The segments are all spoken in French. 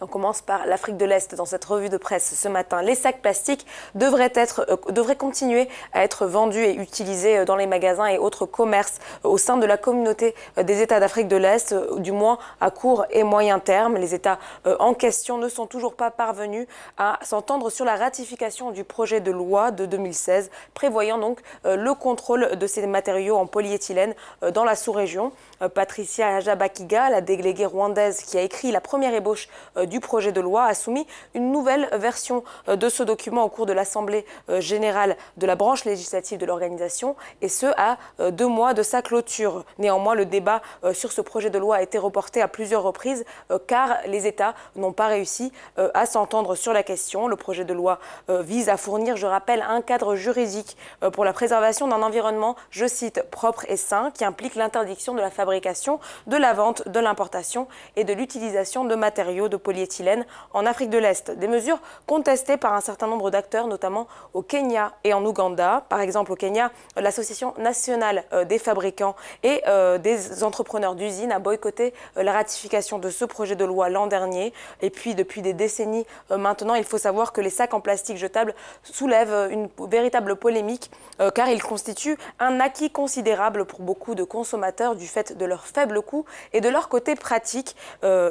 On commence par l'Afrique de l'Est. Dans cette revue de presse ce matin, les sacs plastiques devraient continuer à être vendus et utilisés dans les magasins et autres commerces au sein de la communauté des États d'Afrique de l'Est, du moins à court et moyen terme. Les États en question ne sont toujours pas parvenus à s'entendre sur la ratification du projet de loi de 2016 prévoyant donc le contrôle de ces matériaux en polyéthylène dans la sous-région. Patricia Hajabakiga, la déléguée rwandaise qui a écrit la première ébauche du projet de loi, a soumis une nouvelle version de ce document au cours de l'Assemblée générale de la branche législative de l'organisation, et ce à 2 mois de sa clôture. Néanmoins, le débat sur ce projet de loi a été reporté à plusieurs reprises car les États n'ont pas réussi à s'entendre sur la question. Le projet de loi vise à fournir, je rappelle, un cadre juridique pour la préservation d'un environnement, je cite, propre et sain, qui implique l'interdiction de la fabrication, de la vente, de l'importation et de l'utilisation de matériaux de polyéthylène en Afrique de l'Est. Des mesures contestées par un certain nombre d'acteurs, notamment au Kenya et en Ouganda. Par exemple, au Kenya, l'Association nationale des fabricants et des entrepreneurs d'usines a boycotté la ratification de ce projet de loi l'an dernier. Et puis, depuis des décennies maintenant, il faut savoir que les sacs en plastique jetables soulèvent une véritable polémique car ils constituent un acquis considérable pour beaucoup de consommateurs du fait de leur faible coût et de leur côté pratique,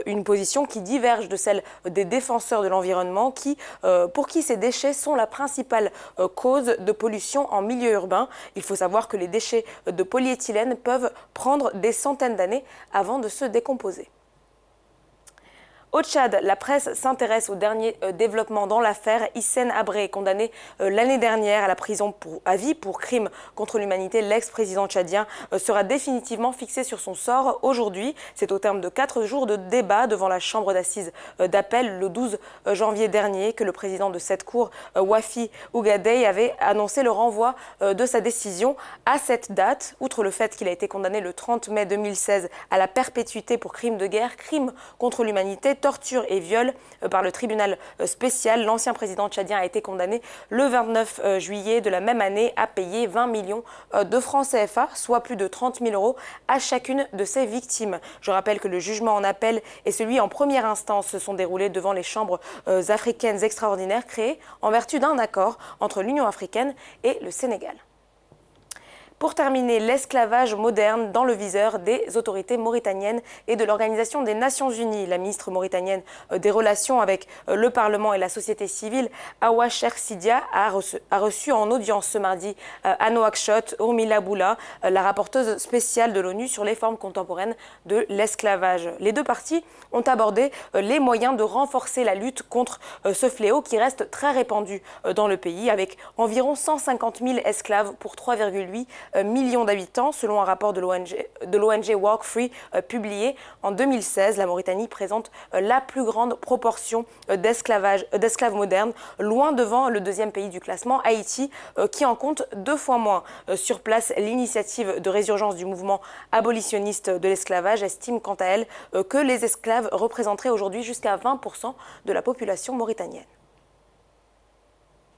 une position qui diverge de celle des défenseurs de l'environnement pour qui ces déchets sont la principale cause de pollution en milieu urbain. Il faut savoir que les déchets de polyéthylène peuvent prendre des centaines d'années avant de se décomposer. Au Tchad, la presse s'intéresse aux derniers développements dans l'affaire. Hissène Habré, condamné l'année dernière à la prison à vie pour crime contre l'humanité, l'ex-président tchadien sera définitivement fixé sur son sort aujourd'hui. C'est au terme de 4 jours de débat devant la chambre d'assises d'appel le 12 janvier dernier que le président de cette cour, Wafi Ougadei, avait annoncé le renvoi de sa décision à cette date. Outre le fait qu'il a été condamné le 30 mai 2016 à la perpétuité pour crime de guerre, crime contre l'humanité, torture et viol par le tribunal spécial, l'ancien président tchadien a été condamné le 29 juillet de la même année à payer 20 millions de francs CFA, soit plus de 30 000 euros à chacune de ses victimes. Je rappelle que le jugement en appel et celui en première instance se sont déroulés devant les chambres africaines extraordinaires créées en vertu d'un accord entre l'Union africaine et le Sénégal. Pour terminer, l'esclavage moderne dans le viseur des autorités mauritaniennes et de l'Organisation des Nations Unies. La ministre mauritanienne des Relations avec le Parlement et la société civile, Awa Cheikh Sidia, a reçu en audience ce mardi à Nouakchott Urmila Boula, la rapporteuse spéciale de l'ONU sur les formes contemporaines de l'esclavage. Les deux parties ont abordé les moyens de renforcer la lutte contre ce fléau qui reste très répandu dans le pays, avec environ 150 000 esclaves pour 3,8 millions d'habitants, selon un rapport de l'ONG Walk Free publié en 2016. La Mauritanie présente la plus grande proportion d'esclaves modernes, loin devant le deuxième pays du classement, Haïti, qui en compte 2 fois moins. Sur place, l'initiative de résurgence du mouvement abolitionniste de l'esclavage estime quant à elle que les esclaves représenteraient aujourd'hui jusqu'à 20% de la population mauritanienne.